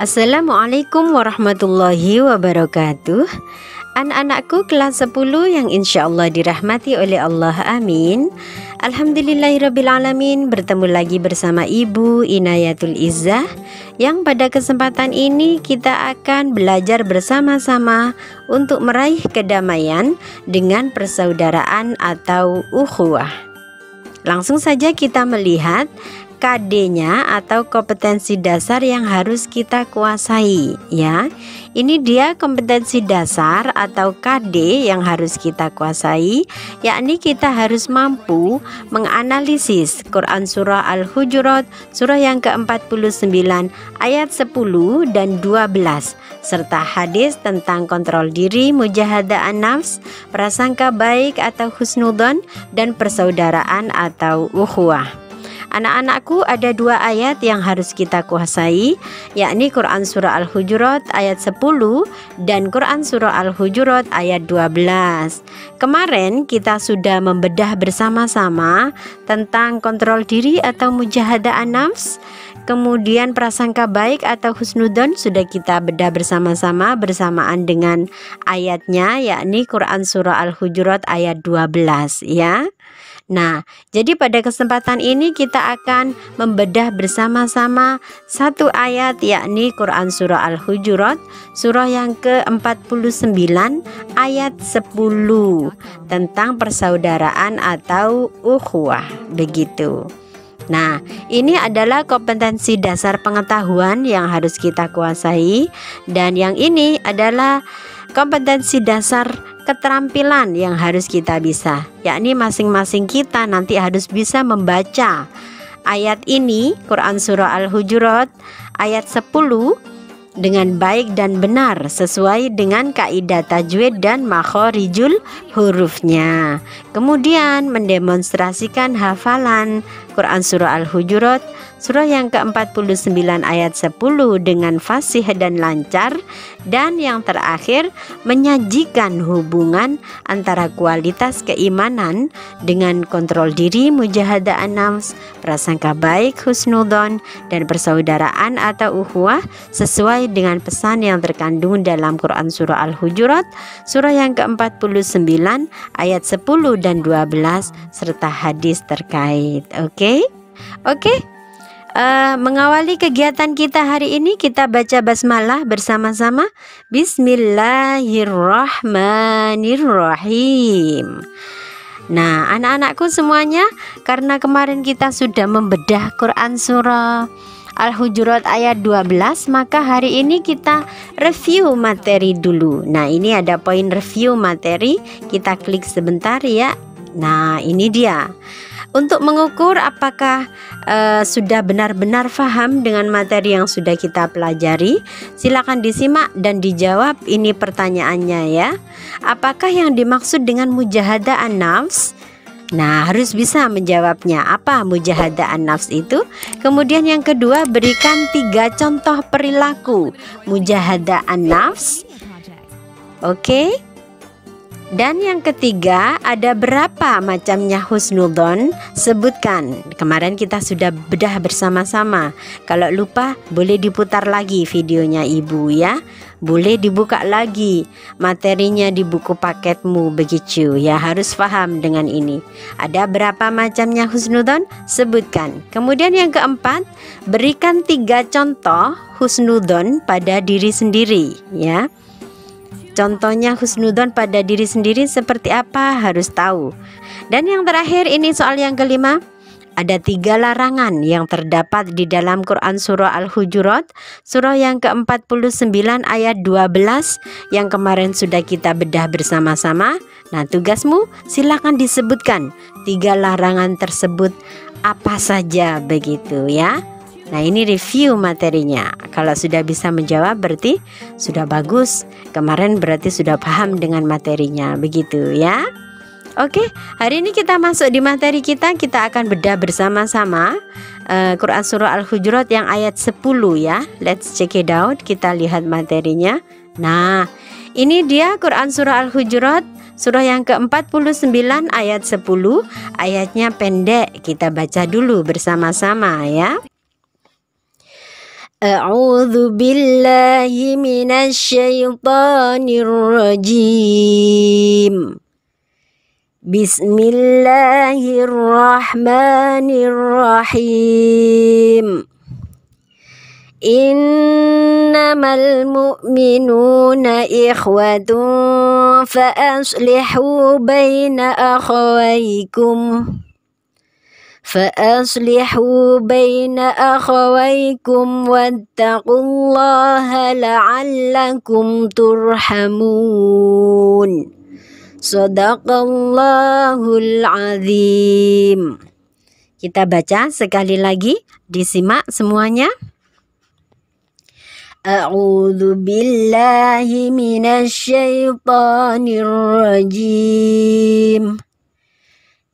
Assalamualaikum warahmatullahi wabarakatuh. Anak-anakku kelas 10 yang insya Allah dirahmati oleh Allah, amin. Alhamdulillahirrabbilalamin, bertemu lagi bersama Ibu Inayatul Izzah, yang pada kesempatan ini kita akan belajar bersama-sama untuk meraih kedamaian dengan persaudaraan atau ukhuwah. Langsung saja kita melihat KD-nya atau kompetensi dasar yang harus kita kuasai, ya. Ini dia kompetensi dasar atau KD yang harus kita kuasai, yakni kita harus mampu menganalisis Quran surah Al-Hujurat surah yang ke-49 ayat 10 dan 12 serta hadis tentang kontrol diri, mujahadah an-nafs, prasangka baik atau husnudzon, dan persaudaraan atau ukhuwah. Anak-anakku, ada 2 ayat yang harus kita kuasai, yakni Quran surah Al-Hujurat ayat 10 dan Quran surah Al-Hujurat ayat 12. Kemarin kita sudah membedah bersama-sama tentang kontrol diri atau mujahadah an-nafs, kemudian prasangka baik atau husnudzon sudah kita bedah bersama-sama bersamaan dengan ayatnya, yakni Quran surah Al-Hujurat ayat 12, ya. Nah, jadi pada kesempatan ini kita akan membedah bersama-sama 1 ayat, yakni Quran surah Al-Hujurat surah yang ke-49 ayat 10 tentang persaudaraan atau ukhuwah, begitu. Nah, ini adalah kompetensi dasar pengetahuan yang harus kita kuasai, dan yang ini adalah kompetensi dasar keterampilan yang harus kita bisa, yakni masing-masing kita nanti harus bisa membaca ayat ini, Quran surah Al-Hujurat ayat 10 dengan baik dan benar sesuai dengan kaidah tajwid dan makhorijul hurufnya. Kemudian mendemonstrasikan hafalan Quran surah Al-Hujurat surah yang ke-49 ayat 10 dengan fasih dan lancar. Dan yang terakhir, menyajikan hubungan antara kualitas keimanan dengan kontrol diri, mujahadah an-nafs, prasangka baik, husnudzon, dan persaudaraan atau ukhuwah sesuai dengan pesan yang terkandung dalam Quran surah Al-Hujurat surah yang ke-49 ayat 10 dan 12 serta hadis terkait. Oke? Mengawali kegiatan kita hari ini, kita baca basmalah bersama-sama. Bismillahirrahmanirrahim. Nah, anak-anakku semuanya, karena kemarin kita sudah membedah Quran surah Al-Hujurat ayat 12, maka hari ini kita review materi dulu. Nah, ini ada poin review materi, kita klik sebentar ya. Nah, ini dia. Untuk mengukur apakah sudah benar-benar paham dengan materi yang sudah kita pelajari, silakan disimak dan dijawab ini pertanyaannya ya. Apakah yang dimaksud dengan mujahadah an-nafs? Nah, harus bisa menjawabnya. Apa mujahadah an-nafs itu? Kemudian yang kedua, berikan 3 contoh perilaku mujahadah an-nafs. Oke. Dan yang ketiga, ada berapa macamnya husnudzon? Sebutkan. Kemarin kita sudah bedah bersama-sama. Kalau lupa, boleh diputar lagi videonya Ibu ya. Boleh dibuka lagi materinya di buku paketmu, begitu ya. Harus paham dengan ini. Ada berapa macamnya husnudzon? Sebutkan. Kemudian yang keempat, berikan 3 contoh husnudzon pada diri sendiri ya. Contohnya husnudzon pada diri sendiri seperti apa, harus tahu. Dan yang terakhir, ini soal yang kelima. Ada 3 larangan yang terdapat di dalam Quran surah Al-Hujurat surah yang ke-49 ayat 12 yang kemarin sudah kita bedah bersama-sama. Nah, tugasmu silakan disebutkan 3 larangan tersebut apa saja, begitu ya. Nah, ini review materinya. Kalau sudah bisa menjawab berarti sudah bagus. Kemarin berarti sudah paham dengan materinya, begitu ya. Oke, hari ini kita masuk di materi kita akan bedah bersama-sama Quran Surah Al-Hujurat yang ayat 10 ya. Let's check it out, kita lihat materinya. Nah, ini dia Quran Surah Al-Hujurat, surah yang ke-49 ayat 10. Ayatnya pendek, kita baca dulu bersama-sama ya. A'udzu billahi minasyaitonir rajim. Bismillahirrahmanirrahim. Innamal mu'minuna ikhwatun fa aslihu baina akhawaykum wattaqullaha la'allakum turhamun. Shadaqallahul azim. Kita baca sekali lagi, disimak semuanya. A'udzu billahi minasyaitonir rajim.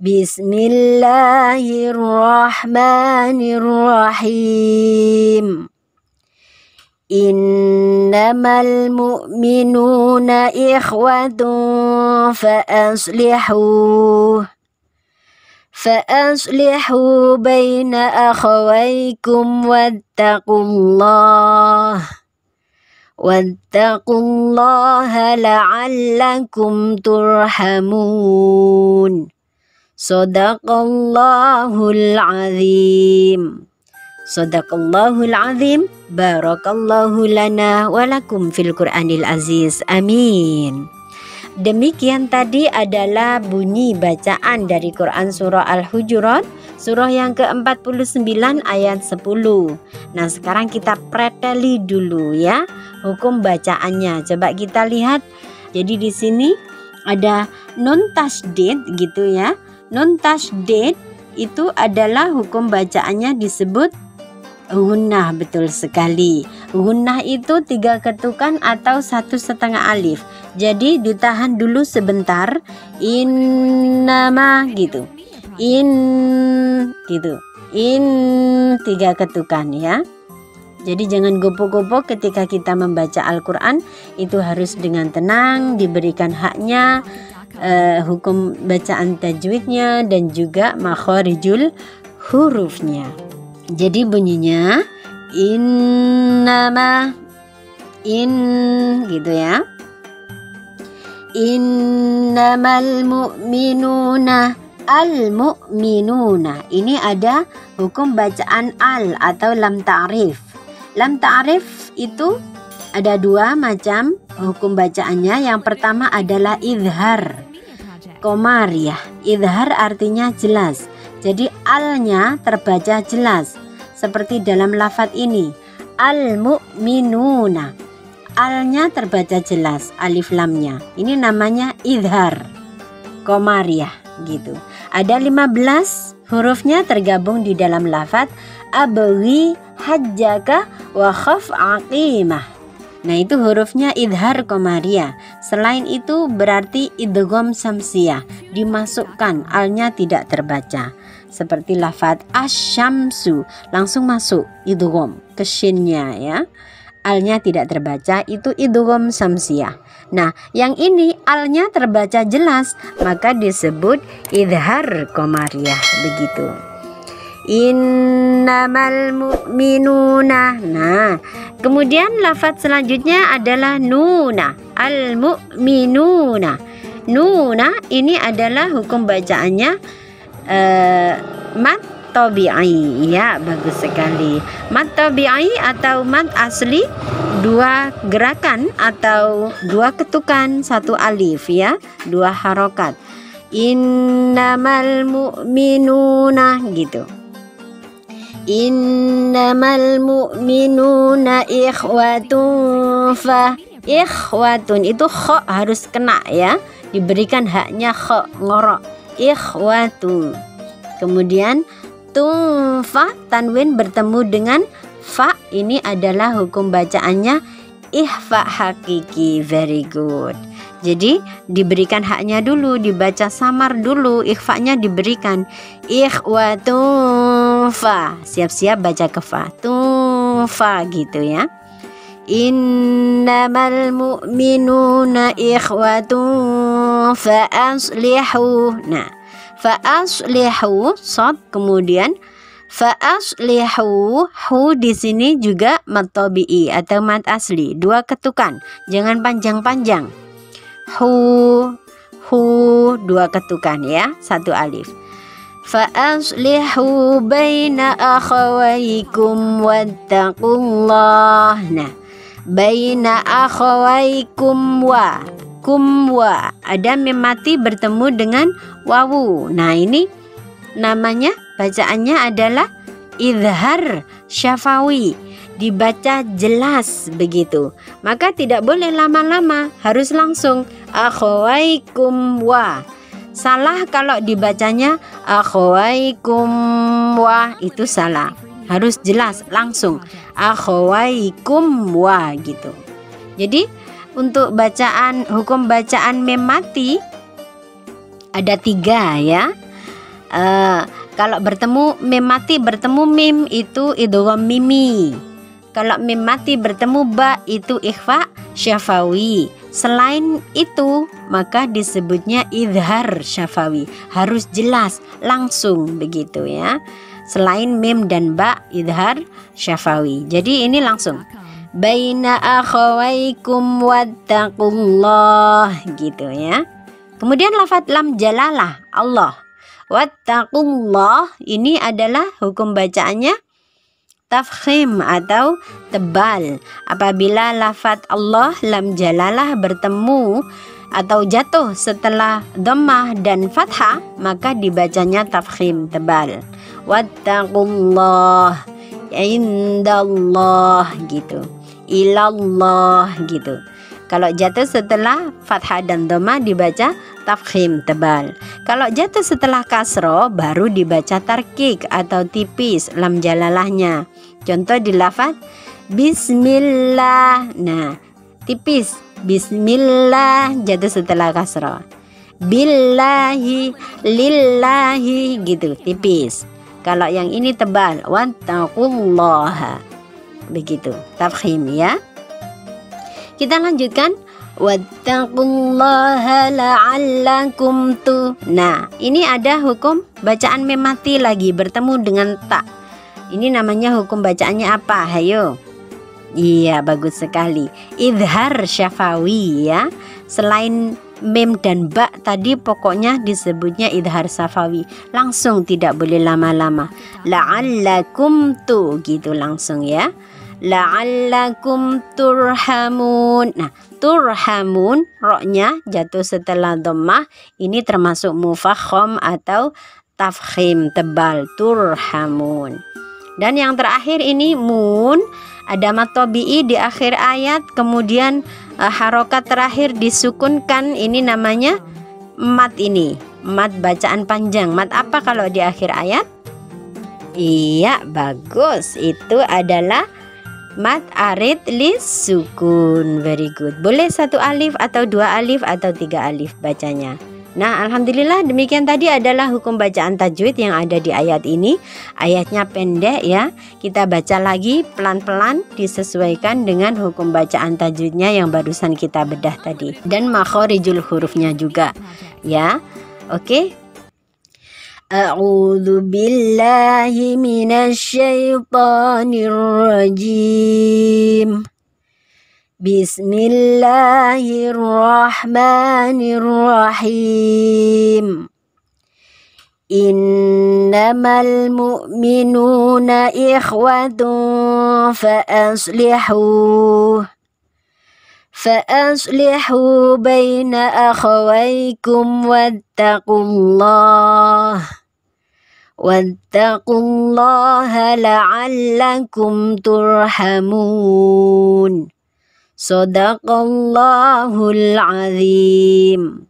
Bismillahirrahmanirrahim. Innamal mu'minuna ikhwatun fa aslihu baina akhawaykum wattaqullaha la'allakum turhamun. Shadaqallahul azim. Shadaqallahul azim. Barakallahu lana walakum fil Qur'anil aziz. Amin. Demikian tadi adalah bunyi bacaan dari Quran Surah Al-Hujurat, surah yang ke-49 ayat 10. Nah, sekarang kita preteli dulu ya hukum bacaannya. Coba kita lihat. Jadi di sini ada nun tasydid gitu ya. Nun tasydid itu adalah hukum bacaannya disebut gunnah, betul sekali. Gunnah itu 3 ketukan atau 1,5 alif. Jadi ditahan dulu sebentar. Innama gitu. Gitu. 3 ketukan ya. Jadi jangan gopo-gopo ketika kita membaca Al-Quran. Itu harus dengan tenang, diberikan haknya, hukum bacaan tajwidnya dan juga makharijul hurufnya. Jadi bunyinya innama gitu ya. Innamal mu'minuna al-mu'minuna. Ini ada hukum bacaan al atau lam ta'rif. Lam ta'rif itu ada 2 macam hukum bacaannya. Yang pertama adalah idhar qamariyah. Idhar artinya jelas. Jadi alnya terbaca jelas. Seperti dalam lafadz ini, al-mu'minuna. Alnya terbaca jelas, alif lamnya. Ini namanya idhar qamariyah gitu. Ada 15 hurufnya tergabung di dalam lafadz abghi hajjaka wa khaf aqimah. Nah, itu hurufnya idhar qamariyah. Selain itu berarti idgham samsiyah, dimasukkan, alnya tidak terbaca. Seperti lafadz asyamsu, langsung masuk idgham ke shinnya ya. Alnya tidak terbaca, itu idgham samsiyah. Nah, yang ini alnya terbaca jelas, maka disebut idhar qamariyah begitu. Innamal mu'minuna. Nah, kemudian lafadz selanjutnya adalah nuna. Al-mu'minuna. Nuna ini adalah hukum bacaannya mat tabi'i ya, bagus sekali. Mat tabi'i atau mat asli 2 gerakan atau 2 ketukan 1 alif ya, 2 harokat. Innamal mu'minuna gitu. Innamal mu'minuna ikhwatun fa ikhwatun itu kha harus kena ya, diberikan haknya kha, ngorok ikhwatun. Kemudian fa tanwin bertemu dengan fa, ini adalah hukum bacaannya ihfa hakiki. Very good. Jadi diberikan haknya dulu, dibaca samar dulu, ikhfanya diberikan. Ikhwatun fa, siap-siap baca ke fa, fa gitu ya. Innamal mu'minuna ikhwatun fa aslihu. Nah, fa aslihu shad, kemudian fa aslihu, hu di sini juga mad tabi'i atau mad asli, 2 ketukan, jangan panjang-panjang. Hu 2 ketukan ya, 1 alif. Fa aslihu baina akhawaykum wattaqullah. Nah, baina akhawaykum wa, kum wa, ada mim mati bertemu dengan wawu. Nah, ini namanya, bacaannya adalah izhar syafawi, dibaca jelas begitu. Maka tidak boleh lama-lama, harus langsung akhawaikum wa. Salah kalau dibacanya akhawaikum wa, itu salah. Harus jelas langsung akhawaikum wa gitu. Jadi untuk bacaan, hukum bacaan mim mati ada 3 ya. Kalau bertemu mim mati bertemu mim itu idgham mimi. Kalau mim mati bertemu ba itu ikhfa syafawi. Selain itu maka disebutnya izhar syafawi. Harus jelas langsung begitu ya. Selain mim dan ba izhar syafawi. Jadi ini langsung baina akhawaikum wattaqullah gitu ya. Kemudian lafaz lam jalalah Allah. Wattaqullah ini adalah hukum bacaannya tafkhim atau tebal. Apabila lafaz Allah lam jalalah bertemu atau jatuh setelah dhammah dan fathah, maka dibacanya tafkhim tebal. Wattaqullah indallah gitu, ilallah gitu. Kalau jatuh setelah fathah dan dhammah dibaca tafkhim tebal. Kalau jatuh setelah kasroh baru dibaca tarkik atau tipis lam jalalahnya. Contoh di lafaz bismillah. Nah, tipis bismillah jatuh setelah kasroh. Billahi, lillahi gitu, tipis. Kalau yang ini tebal, wattaqullaha. Begitu, tafkhim ya. Kita lanjutkan. Wattaqullaha la'allakum tu. Nah, ini ada hukum bacaan mim mati lagi bertemu dengan ta. Ini namanya hukum bacaannya apa? Hayo. Iya, bagus sekali. Izhar syafawi ya. Selain mim dan ba tadi pokoknya disebutnya izhar syafawi. Langsung, tidak boleh lama-lama. La'allakum tu gitu langsung ya. La'allakum turhamun. Nah, turhamun roknya jatuh setelah dhammah, ini termasuk mufakham atau tafkhim tebal, turhamun. Dan yang terakhir ini mun, ada mad tabi'i di akhir ayat, kemudian harokat terakhir disukunkan, ini namanya mad, ini mad bacaan panjang. Mad apa kalau di akhir ayat? Iya, bagus, itu adalah mad arid lis sukun. Very good. Boleh 1 alif atau 2 alif atau 3 alif bacanya. Nah, alhamdulillah demikian tadi adalah hukum bacaan tajwid yang ada di ayat ini. Ayatnya pendek ya. Kita baca lagi pelan-pelan disesuaikan dengan hukum bacaan tajwidnya yang barusan kita bedah tadi. Dan makhorijul hurufnya juga ya. Oke. A'udzu billahi minasyaitonir rajim. Bismillahirrahmanirrahim. Innamal mu'minuna ikhwatun fa aslihu baina akhawaykum wattaqullaha la'allakum turhamun. Sadaqallahul azim.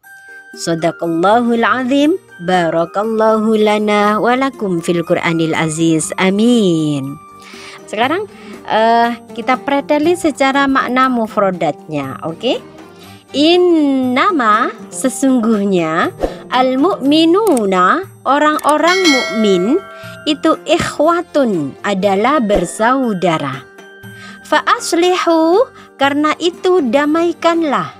Sadaqallahul azim. Barakallahu lana walakum fil Qur'anil aziz. Amin. Sekarang kita preteli secara makna mufradatnya. Oke? Innama sesungguhnya al-mu'minuna orang-orang mukmin itu ikhwatun adalah bersaudara. Fa aslihu karena itu damaikanlah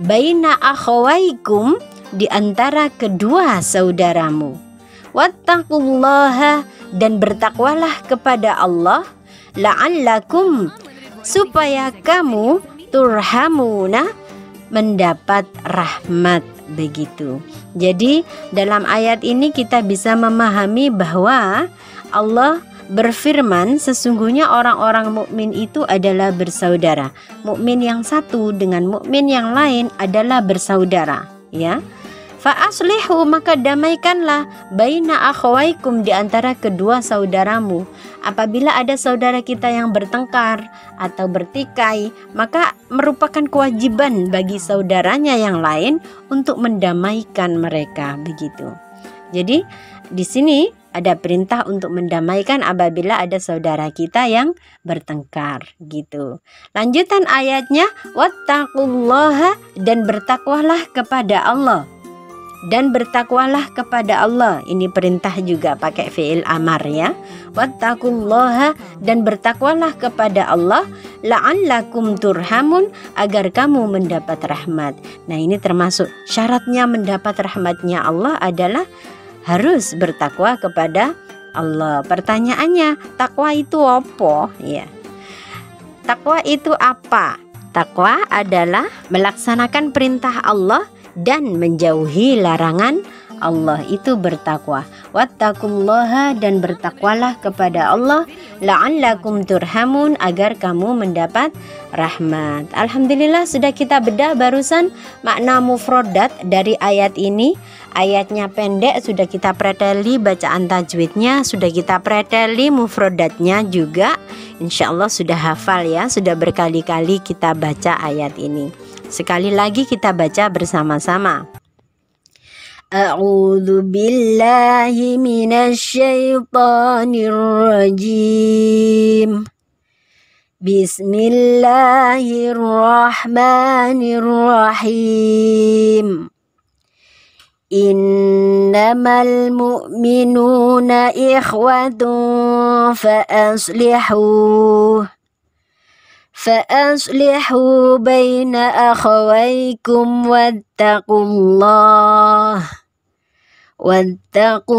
baina akhawaikum di antara kedua saudaramu. Wattaqullaha dan bertakwalah kepada Allah la'allakum supaya kamu turhamuna mendapat rahmat begitu. Jadi dalam ayat ini kita bisa memahami bahwa Allah berfirman sesungguhnya orang-orang mukmin itu adalah bersaudara. Mukmin yang satu dengan mukmin yang lain adalah bersaudara, ya. Fa aslihu maka damaikanlah baina akhawaikum di antara kedua saudaramu. Apabila ada saudara kita yang bertengkar atau bertikai, maka merupakan kewajiban bagi saudaranya yang lain untuk mendamaikan mereka begitu. Jadi di sini ada perintah untuk mendamaikan apabila ada saudara kita yang bertengkar gitu. Lanjutan ayatnya, wattaqullaha dan bertakwalah kepada Allah. Dan bertakwalah kepada Allah. Ini perintah juga pakai fi'il amar ya. Wattaqullaha dan bertakwalah kepada Allah la'allakum turhamun agar kamu mendapat rahmat. Nah, ini termasuk syaratnya mendapat rahmatnya Allah adalah harus bertakwa kepada Allah. Pertanyaannya, takwa itu apa? Ya. Takwa itu apa? Takwa adalah melaksanakan perintah Allah dan menjauhi larangan Allah, itu bertakwa. Wattaqullaha dan bertakwalah kepada Allah la'allakum turhamun agar kamu mendapat rahmat. Alhamdulillah sudah kita bedah barusan makna mufradat dari ayat ini. Ayatnya pendek, sudah kita preteli bacaan tajwidnya, sudah kita preteli mufradatnya juga. Insya Allah sudah hafal ya, sudah berkali-kali kita baca ayat ini. Sekali lagi kita baca bersama-sama. A'udzu billahi minasyaitonir rajim. Bismillahirrahmanirrahim. Innamal mu'minuna ikhwatun فأصلحوا بين أخويكم واتقوا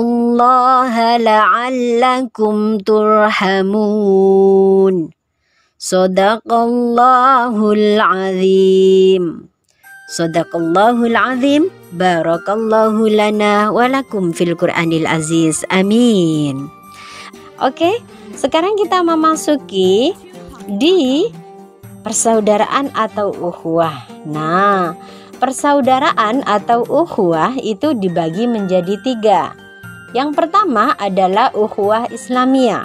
الله لعلكم ترحمون صدق الله العظيم Sadaqallahul azim. Barakallahu lana walakum fil Qur'anil aziz. Amin. Oke, sekarang kita memasuki di persaudaraan atau ukhuwah. Nah, persaudaraan atau ukhuwah itu dibagi menjadi 3. Yang pertama adalah ukhuwah Islamiyah.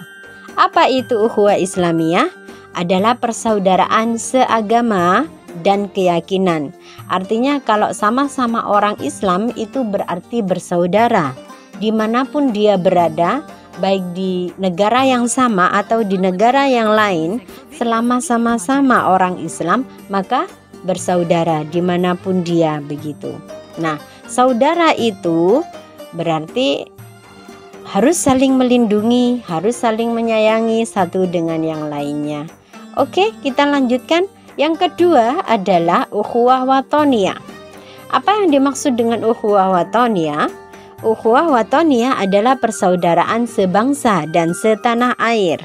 Apa itu ukhuwah Islamiyah? Adalah persaudaraan seagama dan keyakinan. Artinya kalau sama-sama orang Islam itu berarti bersaudara. Dimanapun dia berada, baik di negara yang sama atau di negara yang lain, selama sama-sama orang Islam, maka bersaudara dimanapun dia begitu. Nah, saudara itu berarti harus saling melindungi, harus saling menyayangi satu dengan yang lainnya. Oke, kita lanjutkan. Yang kedua adalah ukhuwah watoniyah. Apa yang dimaksud dengan ukhuwah watoniyah? Ukhuwah watoniyah adalah persaudaraan sebangsa dan setanah air.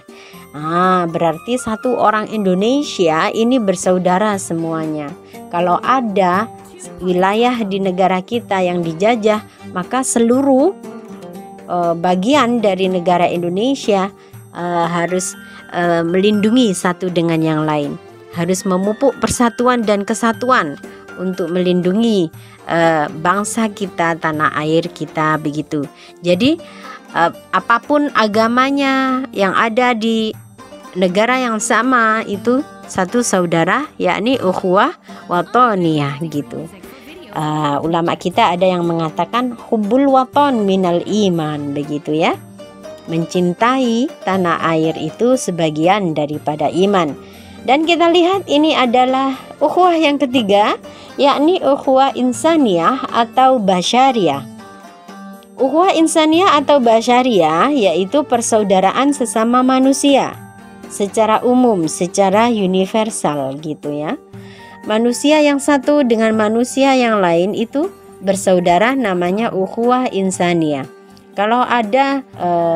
Berarti satu orang Indonesia ini bersaudara semuanya. Kalau ada wilayah di negara kita yang dijajah, maka seluruh bagian dari negara Indonesia harus melindungi satu dengan yang lain. Harus memupuk persatuan dan kesatuan untuk melindungi bangsa kita, tanah air kita begitu. Jadi apapun agamanya yang ada di negara yang sama itu satu saudara, yakni ukhuwah watoniyah gitu. Ulama kita ada yang mengatakan hubbul waton minal iman begitu ya. Mencintai tanah air itu sebagian daripada iman. Dan kita lihat ini adalah ukhuwah yang ketiga, yakni ukhuwah insaniyah atau basyariyah. Ukhuwah insaniyah atau basyariyah yaitu persaudaraan sesama manusia secara umum, secara universal gitu ya. Manusia yang satu dengan manusia yang lain itu bersaudara, namanya ukhuwah insaniyah. Kalau ada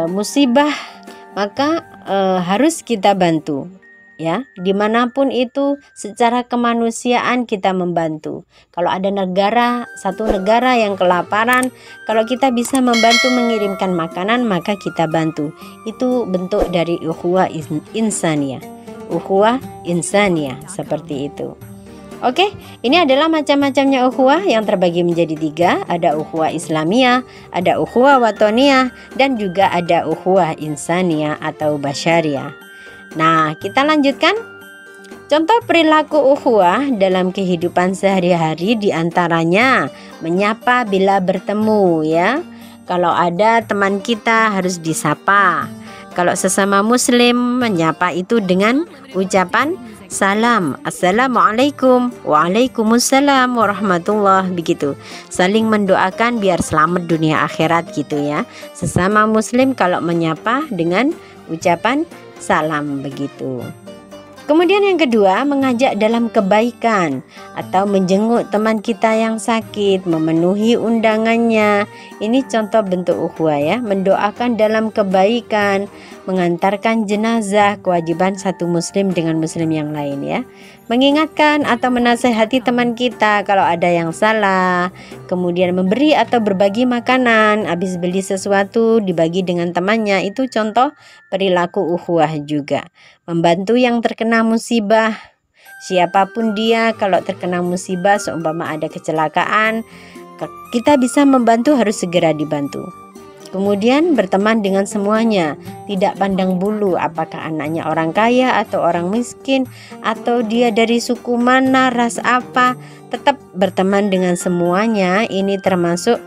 musibah maka harus kita bantu ya, dimanapun itu secara kemanusiaan kita membantu. Kalau ada satu negara yang kelaparan, kalau kita bisa membantu mengirimkan makanan maka kita bantu. Itu bentuk dari ukhuwah insaniyah. Ukhuwah insaniyah seperti itu. Oke, ini adalah macam-macamnya ukhuwah yang terbagi menjadi 3. Ada ukhuwah Islamiyah, ada ukhuwah Watoniyah, dan juga ada ukhuwah Insaniyah atau Basyariyah. Nah, kita lanjutkan. Contoh perilaku ukhuwah dalam kehidupan sehari-hari diantaranya menyapa bila bertemu ya. Kalau ada teman kita harus disapa. Kalau sesama muslim menyapa itu dengan ucapan salam, assalamualaikum, waalaikumsalam warahmatullah, begitu. Saling mendoakan biar selamat dunia akhirat gitu ya. Sesama muslim kalau menyapa dengan ucapan salam begitu. Kemudian yang kedua, mengajak dalam kebaikan atau menjenguk teman kita yang sakit, memenuhi undangannya. Ini contoh bentuk ukhuwah ya, mendoakan dalam kebaikan, mengantarkan jenazah, kewajiban satu muslim dengan muslim yang lain ya. Mengingatkan atau menasehati teman kita kalau ada yang salah, kemudian memberi atau berbagi makanan, habis beli sesuatu dibagi dengan temannya, itu contoh perilaku ukhuwah juga. Membantu yang terkena musibah, siapapun dia, kalau terkena musibah seumpama ada kecelakaan, kita bisa membantu, harus segera dibantu. Kemudian berteman dengan semuanya, tidak pandang bulu apakah anaknya orang kaya atau orang miskin, atau dia dari suku mana, ras apa, tetap berteman dengan semuanya. Ini termasuk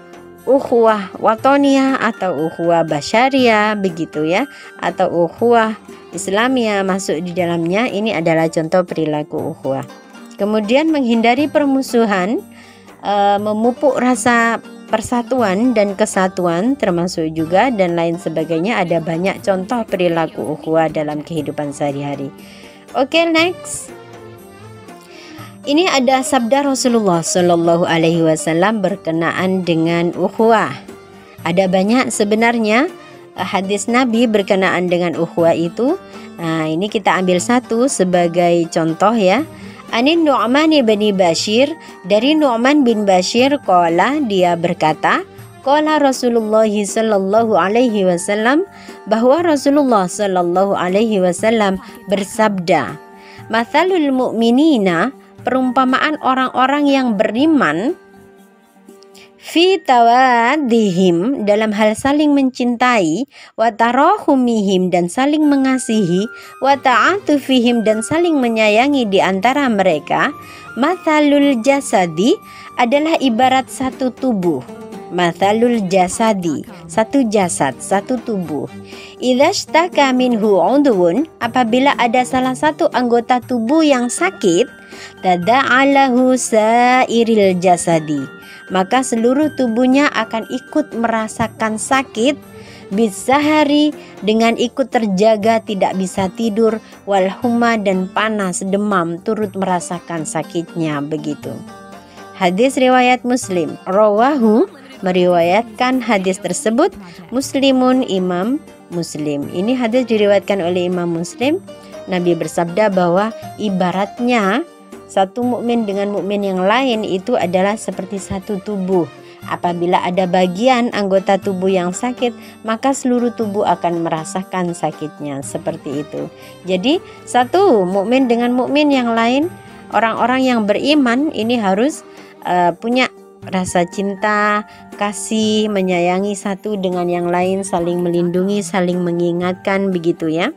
ukhuwah watoniyah atau ukhuwah basyariyah begitu ya, atau ukhuwah Islamiyah masuk di dalamnya. Ini adalah contoh perilaku ukhuwah. Kemudian menghindari permusuhan, memupuk rasa persatuan dan kesatuan termasuk juga, dan lain sebagainya. Ada banyak contoh perilaku ukhuwah dalam kehidupan sehari-hari. Oke, next. Ini ada sabda Rasulullah Shallallahu Alaihi Wasallam berkenaan dengan ukhuwah. Ada banyak sebenarnya hadis Nabi berkenaan dengan ukhuwah itu. Nah, ini kita ambil satu sebagai contoh ya. Anin Nu'man bin Bashir, dari Nu'man bin Bashir qala, dia berkata, qala Rasulullah sallallahu alaihi wasallam, bahwa Rasulullah sallallahu alaihi wasallam bersabda, mathalul mu'minina, perumpamaan orang-orang yang beriman, fi tawaddihim, dalam hal saling mencintai, wa tarahumihim, dan saling mengasihi, wa ta'atufihim, dan saling menyayangi di antara mereka. Mathalul jasadi, adalah ibarat satu tubuh. Mathalul jasadi, satu jasad, satu tubuh. Idza shtaka minhu 'udwun, apabila ada salah satu anggota tubuh yang sakit, tada'alahu sairil jasadi, maka seluruh tubuhnya akan ikut merasakan sakit, bisahari, dengan ikut terjaga, tidak bisa tidur, walhuma, dan panas, demam, turut merasakan sakitnya begitu. Hadis riwayat Muslim. Rawahu, meriwayatkan hadis tersebut Muslimun, Imam Muslim. Ini hadis diriwayatkan oleh Imam Muslim. Nabi bersabda bahwa ibaratnya satu mukmin dengan mukmin yang lain itu adalah seperti satu tubuh. Apabila ada bagian anggota tubuh yang sakit, maka seluruh tubuh akan merasakan sakitnya, seperti itu. Jadi satu mukmin dengan mukmin yang lain, orang-orang yang beriman ini harus punya rasa cinta, kasih, menyayangi satu dengan yang lain, saling melindungi, saling mengingatkan begitu ya.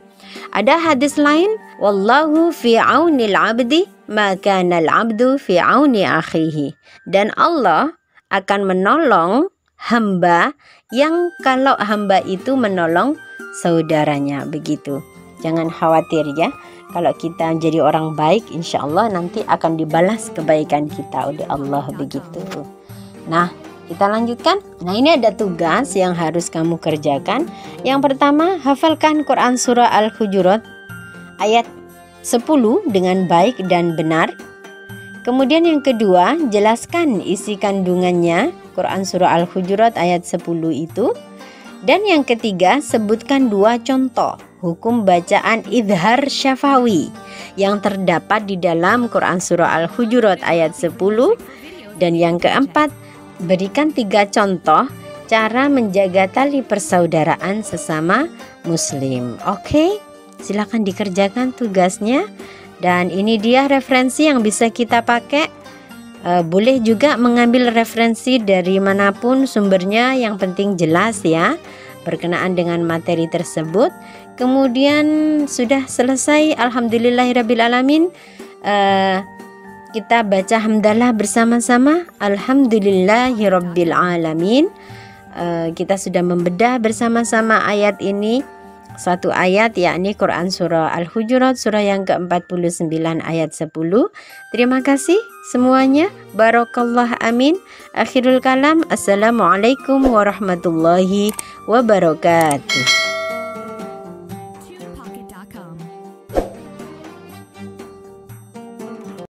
Ada hadis lain, wallahu fi aunil abdi ma kana al-abdu fi auni akhihi, dan Allah akan menolong hamba yang kalau hamba itu menolong saudaranya begitu. Jangan khawatir ya. Kalau kita menjadi orang baik, insya Allah nanti akan dibalas kebaikan kita oleh Allah begitu. Nah, kita lanjutkan. Nah, ini ada tugas yang harus kamu kerjakan. Yang pertama, hafalkan Quran Surah Al-Hujurat ayat 10 dengan baik dan benar. Kemudian yang kedua, jelaskan isi kandungannya Quran Surah Al-Hujurat ayat 10 itu. Dan yang ketiga, sebutkan 2 contoh hukum bacaan idhar syafawi yang terdapat di dalam Quran Surah Al-Hujurat ayat 10. Dan yang keempat, berikan 3 contoh cara menjaga tali persaudaraan sesama muslim. Oke, silakan dikerjakan tugasnya. Dan ini dia referensi yang bisa kita pakai. Boleh juga mengambil referensi dari manapun sumbernya, yang penting jelas ya berkenaan dengan materi tersebut. Kemudian sudah selesai, alhamdulillahirrabbilalamin. Kita baca hamdalah bersama-sama, alhamdulillahirrabbilalamin. Kita sudah membedah bersama-sama ayat ini. Satu ayat, yakni Quran Surah Al-Hujurat, surah yang ke-49 ayat 10. Terima kasih semuanya. Barakallah, amin. Akhirul kalam. Assalamualaikum warahmatullahi wabarakatuh.